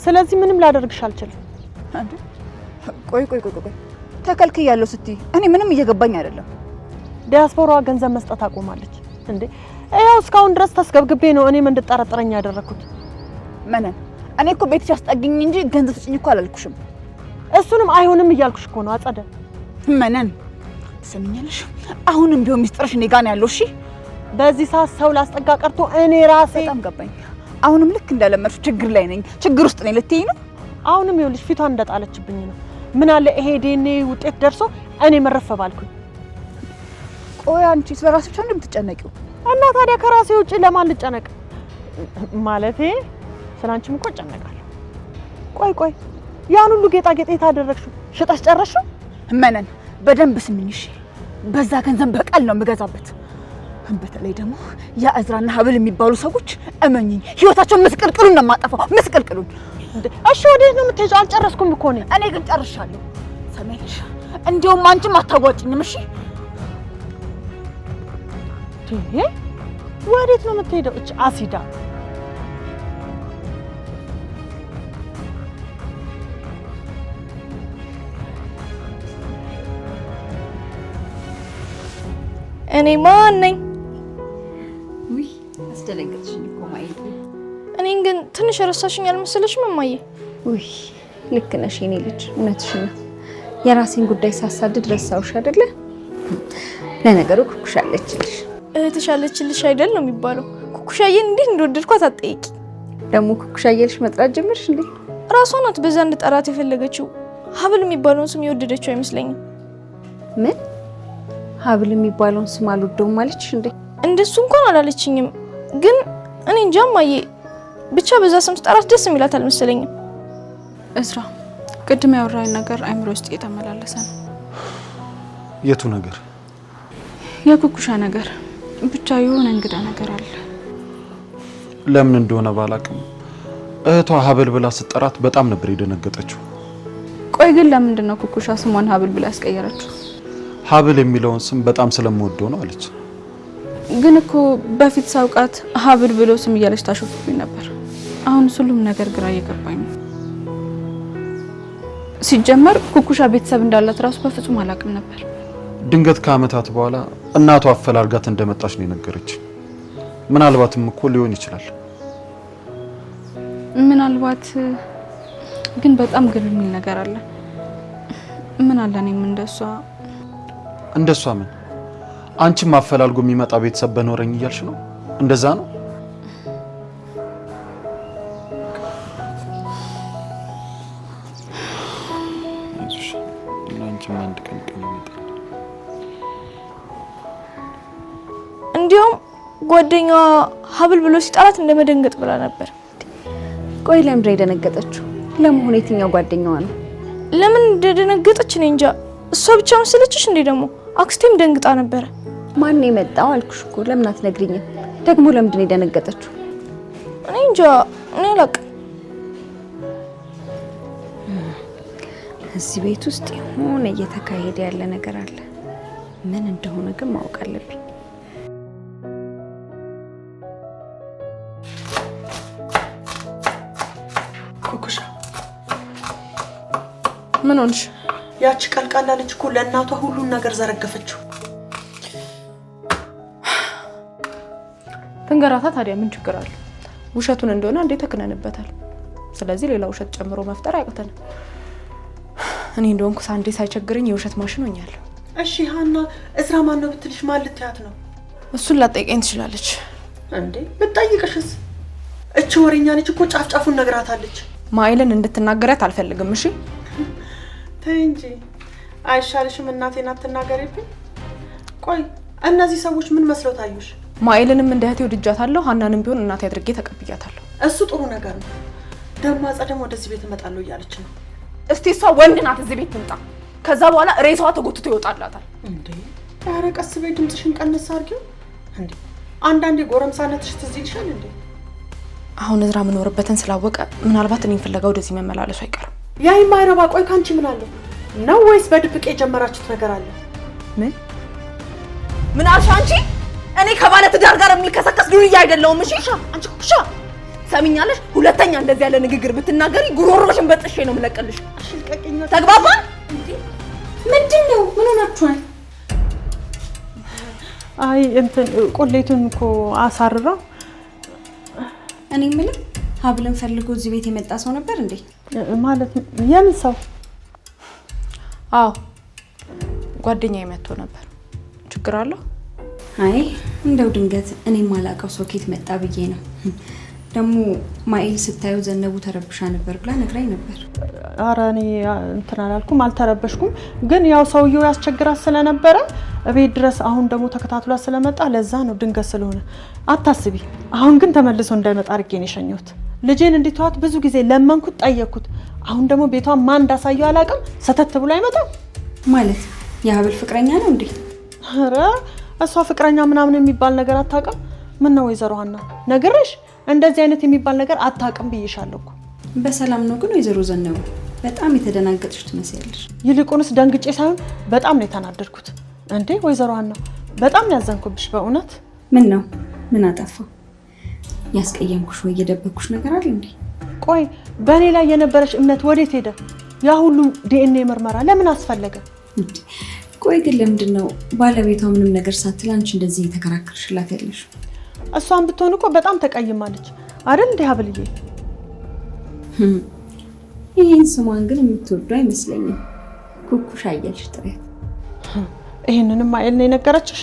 ስለዚህ ምንም ላደርግሽ አልችልም። አንተ ቆይ ተከልክያለሁ ስትይ እኔ ምንም እየገባኝ አይደለም። ዲያስፖራዋ ገንዘብ መስጠት አቆማለች እንዴ? ያው እስካሁን ድረስ ተስገብግቤ ነው እኔም እንድጠረጥረኝ ያደረኩት። መነን እኔ እኮ ቤትሽ አስጠግኝ እንጂ ገንዘብ ስጭኝ እኮ አላልኩሽም። እሱንም አይሆንም እያልኩሽ እኮ ነው አጸደ። መነን ትሰሚኛለሽ? አሁንም ቢሆን ሚስጥርሽ እኔ ጋር ነው ያለው። እሺ በዚህ ሰዓት ሰው ላስጠጋ ቀርቶ እኔ ራሴ በጣም ገባኝ። አሁንም ልክ እንዳለመድሽ ችግር ላይ ነኝ፣ ችግር ውስጥ ነኝ ልትይኝ ነው? አሁንም ይኸውልሽ ፊቷን እንደጣለችብኝ ነው። ምን አለ ይሄ ዲኤንኤ ውጤት ደርሶ እኔ መረፈ ባልኩኝ። ቆይ አንቺ ስለራስሽ ብቻ እንደምትጨነቂው እና ታዲያ ከራሴ ውጪ ለማን ልጨነቅ? ማለቴ ስላንቺም እኮ እጨነቃለሁ። ቆይ ያን ሁሉ ጌጣጌጥ የታደረግሽው ሽጠሽ ጨረሽው? መነን በደንብ ስሚኝ እሺ። በዛ ገንዘብ በቀል ነው የምገዛበት። በተለይ ደግሞ ያ እዝራና ሀብል የሚባሉ ሰዎች እመኝኝ ህይወታቸውን ምስቅልቅሉን ነው የማጠፋው። ምስቅልቅሉን እሺ ወዴት ነው የምትሄጂው? አልጨረስኩም እኮ ነኝ። እኔ ግን ጨርሻለሁ። ሰሜንሽ እንዲያውም አንቺም አታዋጭኝም። እሺ ወዴት ነው የምትሄደው? እች አሲዳ እኔ ማን ነኝ? ውይ አስደነገጥሽኝ እኮ ማየት። እኔን ግን ትንሽ ረሳሽኝ አልመሰለሽም እማዬ? ውይ ልክ ነሽ የኔ ልጅ፣ እውነትሽን ነው። የራሴን ጉዳይ ሳሳድድ ረሳውሽ አይደለ? ለነገሩ ኩኩሻ አለችልሽ። እህትሽ አለችልሽ አይደል ነው የሚባለው። ኩኩሻዬን እንዴት እንደወደድኳት አትጠይቂ። ደግሞ ኩኩሻ እያልሽ መጥራት ጀመርሽ እንዴ? ራሷ ናት በዛ እንድጠራት የፈለገችው። ሀብል የሚባለውን ስም የወደደችው አይመስለኝም። ምን ሀብል የሚባለውን ስም አልወደውም ማለችሽ እንዴ? እንደሱ እንኳን አላለችኝም፣ ግን እኔ እንጃ እማዬ፣ ብቻ በዛ ስም ስጠራት ደስ የሚላት አልመሰለኝም። እስራ ቅድም ያወራኝ ነገር አይምሮ ውስጥ እየተመላለሰ ነው። የቱ ነገር? የኩኩሻ ነገር። ብቻ የሆነ እንግዳ ነገር አለ። ለምን እንደሆነ ባላቅም እህቷ ሀብል ብላ ስትጠራት በጣም ነበር የደነገጠችው። ቆይ ግን ለምንድን ነው ኩኩሻ ስሟን ሀብል ብላ ያስቀየረችው? ሀብል የሚለውን ስም በጣም ስለምወደው ነው አለች። ግን እኮ በፊት ሳውቃት ሀብል ብሎ ስም እያለች ታሾፍብኝ ነበር። አሁን ሁሉም ነገር ግራ እየገባኝ ነው። ሲጀመር ኩኩሻ ቤተሰብ እንዳላት ራሱ በፍጹም አላውቅም ነበር። ድንገት ከአመታት በኋላ እናቷ አፈላልጋት እንደመጣች ነው የነገረች። ምናልባትም እኮ ሊሆን ይችላል። ምናልባት ግን በጣም ግር የሚል ነገር አለ። ምን አለ እኔም እንደሷ ምን? አንቺም አፈላልጎ የሚመጣ ቤተሰብ በኖረኝ እያልሽ ነው? እንደዛ ነው? እንዲያውም ጓደኛዋ ሀብል ብሎ ሲጠራት እንደመደንገጥ ብላ ነበር። ቆይ ለምን የደነገጠችው? ለመሆኑ የትኛው ጓደኛዋ ነው? ለምን እንደደነገጠች እኔ እንጃ። እሷ ብቻ መሰለችሽ እንዴ? ደግሞ አክስቴም ደንግጣ ነበረ። ማን ነው የመጣው አልኩሽ እኮ። ለምን አትነግሪኝም? ደግሞ ለምንድን ነው የደነገጠችው? እኔ እንጃ፣ እኔ አላውቅም። እዚህ ቤት ውስጥ የሆነ እየተካሄደ ያለ ነገር አለ። ምን እንደሆነ ግን ማወቅ አለብኝ። ኩኩሻ ምን ሆንሽ? ያቺ ቀልቃላ ልጅ እኮ ለእናቷ ሁሉን ነገር ዘረገፈችው። ትንገራታ። ታዲያ ምን ችግር አለ? ውሸቱን እንደሆነ እንዴ ተከነንበታል። ስለዚህ ሌላ ውሸት ጨምሮ መፍጠር አይቀተንም። እኔ እንደሆንኩ ሳንዴ ሳይቸግረኝ የውሸት ማሽን ሆኛለሁ። እሺ ሀና፣ እዝራ ማን ነው ብትልሽ ማን ልትያት ነው? እሱን ላጠይቀኝ ትችላለች እንዴ? ብትጠይቅሽስ? እቺ ወሬኛ ልጅ እኮ ጫፍጫፉን ነግራታለች። ማይልን እንድትናገራት አልፈልግም። እሺ ተይ እንጂ አይሻልሽም? እናቴን አትናገሪብኝ። ቆይ እነዚህ ሰዎች ምን መስለው ታዩሽ? ማይልንም እንደ እህቴ ወድጃታለሁ። ሀናንም ቢሆን እናቴ አድርጌ ተቀብያታለሁ። እሱ ጥሩ ነገር ነው። ደግሞ አጸደም ወደዚህ ቤት እመጣለሁ እያለች ነው። እስቲ እሷ ወንድ ናት፣ እዚህ ቤት ትምጣ። ከዛ በኋላ ሬሳዋ ተጎትቶ ይወጣላታል። እንዴ ኧረ ቀስ በይ፣ ድምፅሽን ቀንስ አድርጊው። እንዴ አንዳንዴ ጎረምሳነትሽ ትዝ ይልሻል እንዴ? አሁን እዝራ የምኖርበትን ስላወቀ ምናልባት እኔን ፍለጋ ወደዚህ መመላለሱ አይቀርም። ያ የማይረባ ቆይ ካንቺ ምን አለ ነው? ወይስ በድብቅ የጀመራችሁት ነገር አለ? ምን አልሽ አንቺ? እኔ ከባለ ትዳር ጋር የሚልከሰከስ ዱርዬ አይደለሁም። እሺ አንቺ ኩኩሻ ሰሚኛለሽ? ሁለተኛ እንደዚህ ያለ ንግግር ብትናገሪ ጉሮሮሽን በጥሼ ነው የምለቀልሽ። እሺ ልቀቂኝ። ተግባባን? ምንድነው? ምን ሆናችኋል? አይ እንትን ቆሌቱን እኮ አሳርራ። እኔ የምልህ ሀብልን ፈልጎ እዚህ ቤት የመጣ ሰው ነበር እንዴ? ማለት የምን ሰው? አዎ ጓደኛዬ መጥቶ ነበር። ችግር አለው? አይ እንደው ድንገት እኔ ማላውቀው ሰው ኬት መጣ ብዬ ነው። ደግሞ ማይል ስታዩ ዘነቡ ተረብሻ ነበር ብላ ነግራኝ ነበር። ኧረ እኔ እንትን አላልኩም፣ አልተረበሽኩም። ግን ያው ሰውየው ያስቸግራት ስለነበረ ቤት ድረስ አሁን ደግሞ ተከታትሏ ስለመጣ ለዛ ነው፣ ድንገት ስለሆነ አታስቢ። አሁን ግን ተመልሶ እንዳይመጣ አድርጌ ነው የሸኘሁት። ልጄን እንዲተዋት ብዙ ጊዜ ለመንኩት፣ ጠየቅኩት። አሁን ደግሞ ቤቷን ማን እንዳሳየው አላውቅም፣ ሰተት ብሎ አይመጣም ማለት። የሀብል ፍቅረኛ ነው እንዴ? ኧረ እሷ ፍቅረኛ ምናምን የሚባል ነገር አታውቅም። ምን ነው ወይዘሮ ሀና ነግሬሽ እንደዚህ አይነት የሚባል ነገር አታውቅም ብዬሻለሁ እኮ። በሰላም ነው ግን ወይዘሮ ዘነበ በጣም የተደናገጥሽ ትመስያለሽ። ይልቁንስ ደንግጬ ሳይሆን በጣም ነው የተናደድኩት። እንዴ ወይዘሮ ሀና በጣም ነው ያዘንኩብሽ በእውነት። ምን ነው? ምን አጠፋ? ያስቀየምኩሽ ወይ የደበኩሽ ነገር አለ እንዴ? ቆይ በእኔ ላይ የነበረሽ እምነት ወዴት ሄደ? ያ ሁሉ ዲኤንኤ ምርመራ ለምን አስፈለገ? ቆይ ግን ለምንድን ነው ባለቤቷ ምንም ነገር ሳትል አንቺ እንደዚህ የተከራከርሽላት ያለሽ? እሷን ብትሆን እኮ በጣም ተቀይማለች አይደል እንዴ ሀብልዬ? ይህን ስሟን ግን የምትወዱ አይመስለኝም። ኩኩሻ እያልሽ ጥሪያት። ይህንንም ማይል ነው የነገረችሽ?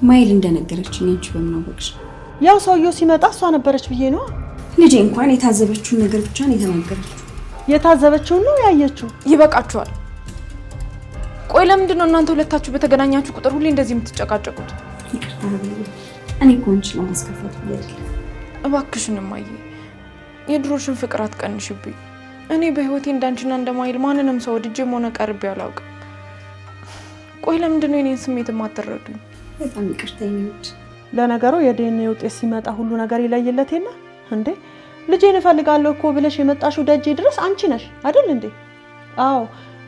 ማይል እንደነገረችኝ አንቺ በምን አወቅሽ? ያው ሰውየው ሲመጣ እሷ ነበረች ብዬ ነው። ልጄ እንኳን የታዘበችውን ነገር ብቻ ነው የተናገረችው። የታዘበችውን ነው ያየችው። ይበቃችኋል። ቆይ ለምንድን ነው እናንተ ሁለታችሁ በተገናኛችሁ ቁጥር ሁሌ እንደዚህ የምትጨቃጨቁት? ይቅርታ ሀብልዬ፣ እኔ እኮ አንቺን ለማስከፋት ብዬ አይደለም። እባክሽን እማዬ፣ የድሮሽን ፍቅር አትቀንሽብኝ። እኔ በህይወቴ እንዳንቺና እንደማይል ማንንም ሰው ወድጄም ሆነ ቀርቤ አላውቅም። ቆይ ለምንድን ነው የኔን ስሜት የማትረዱኝ? በጣም ይቅርታ ይሁድ። ለነገሩ የዲኤንኤ ውጤት ሲመጣ ሁሉ ነገር ይለይለት የለ እንዴ? ልጄን እፈልጋለሁ እኮ ብለሽ የመጣሽው ደጄ ድረስ አንቺ ነሽ አይደል እንዴ? አዎ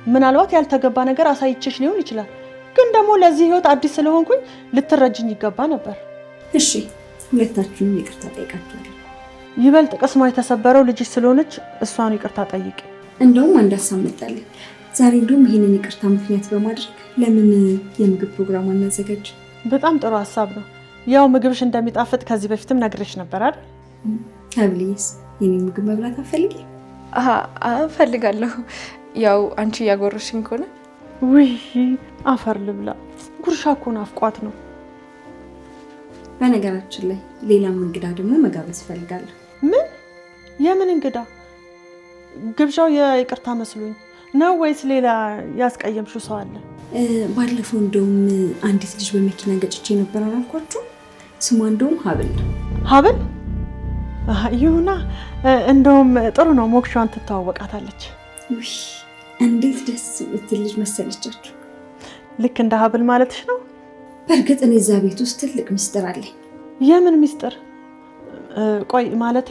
ምናልባት ያልተገባ ነገር አሳይቼሽ ሊሆን ይችላል፣ ግን ደግሞ ለዚህ ህይወት አዲስ ስለሆንኩኝ ልትረጅኝ ይገባ ነበር። እሺ ሁለታችሁንም ይቅርታ ጠይቃችኋለሁ። ይበልጥ ቅስሟ የተሰበረው ልጅሽ ስለሆነች እሷን ይቅርታ ጠይቂ። እንደውም አንድ ሀሳብ መጣልኝ። ዛሬ እንደውም ይህንን ይቅርታ ምክንያት በማድረግ ለምን የምግብ ፕሮግራም አናዘጋጅ? በጣም ጥሩ ሀሳብ ነው። ያው ምግብሽ እንደሚጣፍጥ ከዚህ በፊትም ነግሬሽ ነበር አይደል? ሀብልዬስ የኔ ምግብ መብላት አትፈልጊ? እፈልጋለሁ። ያው አንቺ እያጎረሽኝ ከሆነ። ውይ አፈር ልብላ። ጉርሻ እኮ ናፍቋት ነው። በነገራችን ላይ ሌላም እንግዳ ደግሞ መጋበዝ እፈልጋለሁ። ምን? የምን እንግዳ? ግብዣው የይቅርታ መስሎኝ ነው ወይስ ሌላ ያስቀየምሽው ሰው አለ? ባለፈው እንደውም አንዲት ልጅ በመኪና ገጭቼ ነበር አላልኳችሁ? ስሟ እንደውም ሀብል ነው። ሀብል? ይሁና። እንደውም ጥሩ ነው። ሞክሿን ትተዋወቃታለች። ውይ እንዴት ደስ የምትል ልጅ መሰለቻችሁ። ልክ እንደ ሀብል ማለትሽ ነው? በእርግጥ እኔ እዛ ቤት ውስጥ ትልቅ ሚስጥር አለኝ። የምን ሚስጥር? ቆይ ማለቴ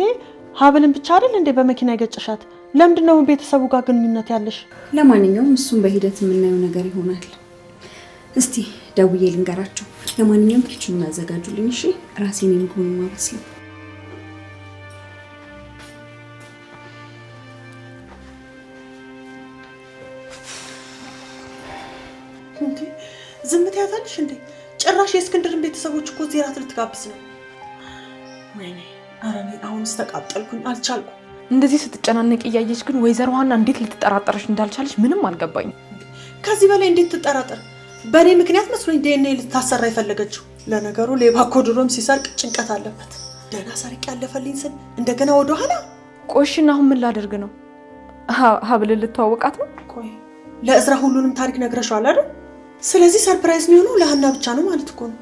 ሀብልን ብቻ አይደል እንዴ በመኪና የገጨሻት? ለምንድን ነው ቤተሰቡ ጋር ግንኙነት ያለሽ? ለማንኛውም እሱን በሂደት የምናየው ነገር ይሆናል። እስቲ ደውዬ ልንገራቸው። ለማንኛውም ኪችኑን አዘጋጁልኝ እሺ? ራሴን የሚሆኑ ማበስለው። እንዴ ዝም ትያታለሽ እንዴ? ጭራሽ የእስክንድርን ቤተሰቦች እኮ እዚህ እራት ልትጋብዝ ነው። ወይኔ ኧረ እኔ አሁንስ ተቃጠልኩኝ፣ አልቻልኩም። እንደዚህ ስትጨናነቅ እያየች ግን ወይዘሮ ሀና እንዴት ልትጠራጠረሽ እንዳልቻለች ምንም አልገባኝም። ከዚህ በላይ እንዴት ትጠራጠር? በእኔ ምክንያት መስሎኝ ዲኤንኤ ልታሰራ የፈለገችው። ለነገሩ ሌባ እኮ ድሮም ሲሰርቅ ጭንቀት አለበት። ደህና ሰርቅ ያለፈልኝ ስል እንደገና ወደ ኋላ። ቆይሽና አሁን ምን ላደርግ ነው? ሀብልን ልተዋወቃት ነው? ቆይ ለእዝራ ሁሉንም ታሪክ ነግረሽዋል አይደል? ስለዚህ ሰርፕራይዝ የሚሆነው ለሀና ብቻ ነው ማለት እኮ ነው።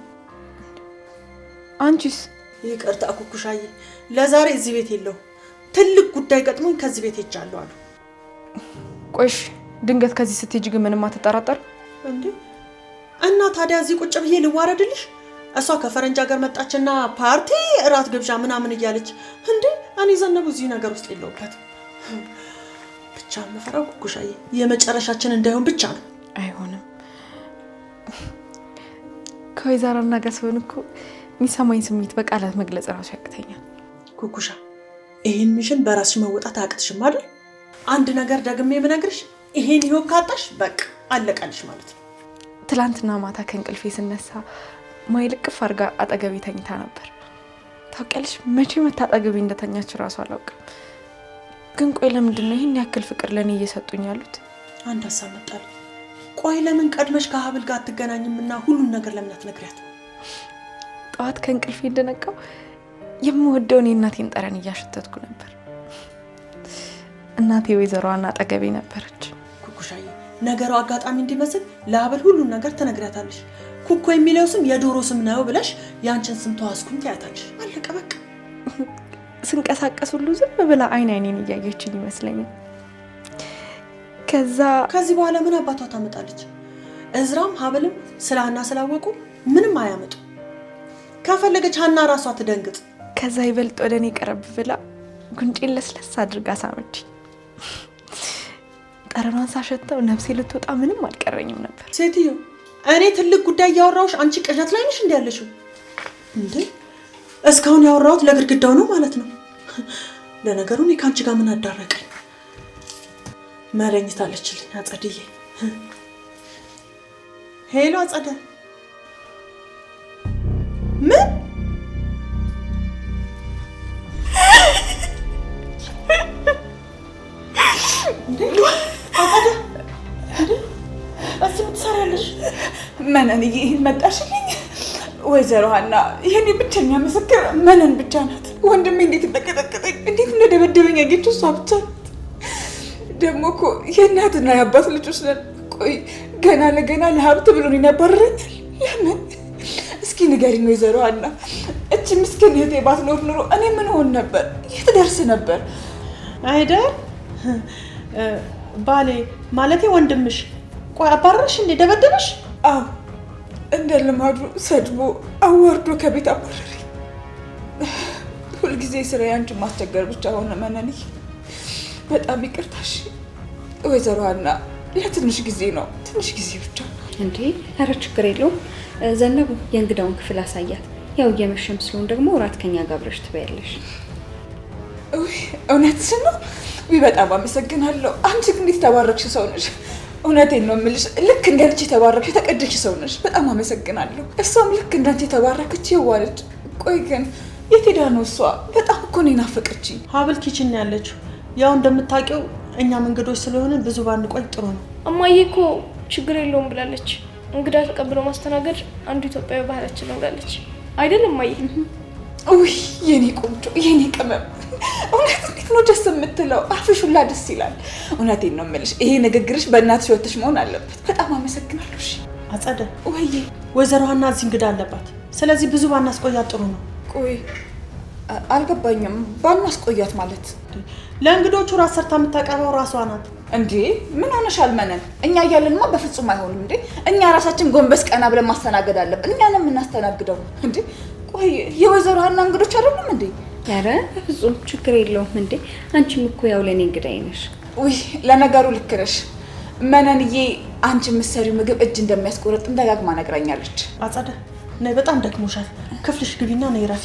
አንቺስ? ይቅርታ ኩኩሻዬ፣ ለዛሬ እዚህ ቤት የለውም። ትልቅ ጉዳይ ገጥሞኝ ከዚህ ቤት ሄጃለሁ አሉ። ቆይሽ ድንገት ከዚህ ስትሄጂ ግን ምንም አትጠራጠር እንዴ? እና ታዲያ እዚህ ቁጭ ብዬ ልዋረድልሽ? እሷ ከፈረንጅ ሀገር መጣችና ፓርቲ እራት ግብዣ ምናምን እያለች እንዴ? እኔ ዘነቡ እዚህ ነገር ውስጥ የለውበት። ብቻ የምፈራው ኩኩሻዬ የመጨረሻችን እንዳይሆን ብቻ ነው። አይሆንም። ከወይዘሮና ጋር ስሆን እኮ የሚሰማኝ ስሜት በቃላት መግለጽ ራሱ ያቅተኛል። ኩኩሻ ይሄን ሚሽን በራስሽ መወጣት አያቅትሽም አይደል? አንድ ነገር ደግሜ ብነግርሽ ይሄን ይሆን ካጣሽ በቃ አለቀልሽ ማለት ነው። ትላንትና ማታ ከእንቅልፌ ስነሳ ማይልቅፍ አድርጋ አጠገቤ ተኝታ ነበር። ታውቂያለሽ መቼ መታጠገቤ እንደተኛች ራሱ አላውቅም። ግን ቆይ ለምንድን ነው ይህን ያክል ፍቅር ለእኔ እየሰጡኝ ያሉት? አንድ ሀሳብ መጣልኝ። ቆይ ለምን ቀድመሽ ከሀብል ጋር አትገናኝምና ሁሉን ነገር ለምን አትነግሪያት? ጠዋት ከእንቅልፌ እንደነቃው የምወደውን የእናቴን ጠረን እያሸተትኩ ነበር። እናቴ ወይዘሮ ሀና አጠገቤ ነበረች። ኩኩሻዬ ነገሩ አጋጣሚ እንዲመስል ለሀብል ሁሉን ነገር ትነግሪያታለሽ። ኩኩ የሚለው ስም የዶሮ ስም ነው ብለሽ ያንቺን ስም ተዋስኩኝ ትያታለሽ። አለቀ በቃ። ስንቀሳቀስ ሁሉ ዝም ብላ አይኔን እያየችኝ ይመስለኛል። ከዚህ በኋላ ምን አባቷ ታመጣለች? እዝራም ሀብልም ስለ ሀና ስላወቁ ምንም አያመጡ። ከፈለገች ሀና ራሷ ትደንግጥ። ከዛ ይበልጥ ወደ እኔ ቀረብ ብላ ጉንጬን ለስለስ አድርጋ ሳመች። ጠረኗን ሳሸተው ነፍሴ ልትወጣ ምንም አልቀረኝም ነበር። ሴትዮ እኔ ትልቅ ጉዳይ እያወራሁሽ አንቺ ቅዠት ላይ ነሽ እንዴ ያለሽው? እንዴ እስካሁን ያወራሁት ለግድግዳው ነው ማለት ነው። ለነገሩ እኔ ከአንቺ ጋር ምን አዳረቀኝ? መለኝታለችልኝ አጸድዬ። ሄሎ አጸደ፣ ምን እዚህ ምትሰሪያለሽ? መነንዬ መጣሽልኝ? ወይዘሮ ሀና የኔ ብቸኛ ምስክር መነን ብቻ ናት። ወንድሜ እንዴት እንደቀጠቀጠኝ እንዴት እንደደበደበኝ ያየችው እሷ ብቻ ናት። ደግሞ እኮ የእናትና የአባት ልጆች ነን። ቆይ ገና ለገና ለሀብት ብሎ እኔን ያባርረኛል? ለምን? እስኪ ንገሪኝ ወይዘሮ ሀና። እቺ ምስኪን እህቴ ባትኖር ኑሮ እኔ ምን ሆን ነበር? የት ደርስ ነበር? አይደል ባሌ ማለቴ ወንድምሽ። ቆይ አባረረሽ እንዴ? ደበደበሽ? አዎ እንደ ልማዱ ሰድቦ አዋርዶ ከቤት አባረረኝ። ሁልጊዜ ስራ አንቺን ማስቸገር ብቻ ሆነ መነንዬ። በጣም ይቅርታሽ ወይዘሮ ሀና። ለትንሽ ጊዜ ነው፣ ትንሽ ጊዜ ብቻ። እንዴ ኧረ ችግር የለውም። ዘነቡ የእንግዳውን ክፍል አሳያት። ያው እየመሸም ስለሆነ ደግሞ እራት ከኛ ጋር አብረሽ ትበያለሽ። እውነትሽን ነው? በጣም አመሰግናለሁ። አንቺ ግን እንዴት ተባረክሽ ሰው ነሽ። እውነቴን ነው የምልሽ፣ ልክ እንዳንቺ የተባረክሽ የተቀደስሽ ሰው ነሽ። በጣም አመሰግናለሁ። እሷም ልክ እንዳንቺ የተባረከች የዋለች። ቆይ ግን የት ሄዳ ነው እሷ? በጣም እኮ ነው ናፈቀችኝ። ሀብል ኪችን ነው ያለችው። ያው እንደምታውቂው እኛ መንገዶች ስለሆነ ብዙ ባንቆይ ጥሩ ነው። እማዬ እኮ ችግር የለውም ብላለች። እንግዳ ተቀብሎ ማስተናገድ አንዱ ኢትዮጵያዊ ባህላችን ነው ብላለች አይደለም እማዬ? ውይ የኔ ቆንጆ የኔ ቅመም፣ እውነት እንዴት ነው ደስ የምትለው። አፍሽ ሁላ ደስ ይላል። እውነቴን ነው የምልሽ፣ ይሄ ንግግርሽ በእናትሽ ወጥሽ መሆን አለበት። በጣም አመሰግናለሁ። እሺ አጸደ፣ ወይዬ ወይዘሮ ሀና እዚህ እንግዳ አለባት። ስለዚህ ብዙ ባናስቆያት ጥሩ ነው። ቆይ አልገባኝም። ባናስቆያት ማለት? ለእንግዶቹ ራስ ሰርታ የምታቀርበው ራሷ ናት። እንዴ ምን ሆነሻል መነን? እኛ እያለንማ በፍጹም አይሆንም። እንዴ እኛ ራሳችን ጎንበስ ቀና ብለን ማስተናገድ አለብን። እኛ ነው የምናስተናግደው። እንዴ ቆይ የወይዘሮ ሀና እንግዶች አይደሉም እንዴ? ኧረ በፍጹም ችግር የለውም። እንዴ አንቺም እኮ ያው ለኔ እንግዳዬ ነሽ። ውይ ለነገሩ ልክ ነሽ መነንዬ። አንቺ የምትሰሪው ምግብ እጅ እንደሚያስቆርጥ ደጋግማ ነግራኛለች። አጸደ ነይ፣ በጣም ደክሞሻል። ክፍልሽ ግቢና ነይ ረፊ።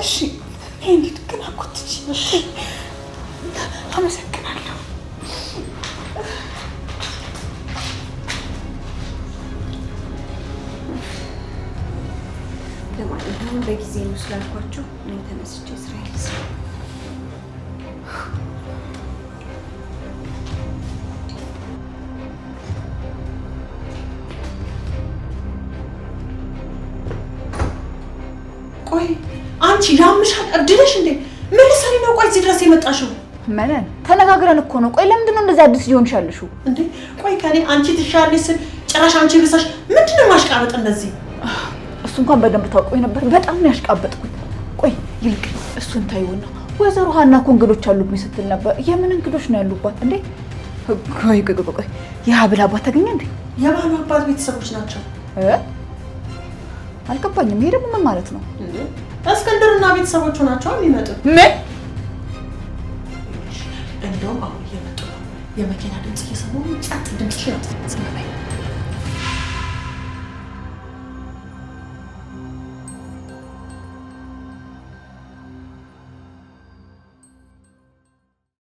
እሺ እንዴት ግን አቆጥች? እሺ አመሰግናለሁ። ለማንኛውም በጊዜ ነው ስላልኳቸው እኔ ተነስቼ ስራ ልስራ። ቆይ አንቺ ያምሻል? እብድለሽ እንዴ? ምን ልትሰሪ ነው? ቆይ እዚህ ድረስ የመጣሽው? መነን ተነጋግረን እኮ ነው። ቆይ ለምንድን ነው እንደዚህ አዲስ ሊሆንሽ ያልሽው እንዴ? ቆይ ከኔ አንቺ ትሻለሽ ስል ጭራሽ አንቺ ብሳሽ ምንድነው ማሽቃበጥ እንደዚህ? እሱ እንኳን በደንብ ታውቆኝ ነበር። በጣም ነው ያሽቃበጥኩት። ቆይ ይልቅ እሱን ታይውና ወይዘሮ ሀና እኮ እንግዶች አሉብኝ ስትል ነበር። የምን እንግዶች ነው ያሉባት እንዴ? ቆይ የሀብል አባት ተገኘ እንዴ? የባሉ አባት ቤተሰቦች ናቸው። አልገባኝም። ይሄ ደግሞ ምን ማለት ነው? እስክንድርና ቤተሰቦቹ ናቸው የሚመጡት። ምን? እንደውም አሁን እየመጡ ነው። የመኪና ድምጽ እየሰማሁ ጸጥ ድምጽ ነው።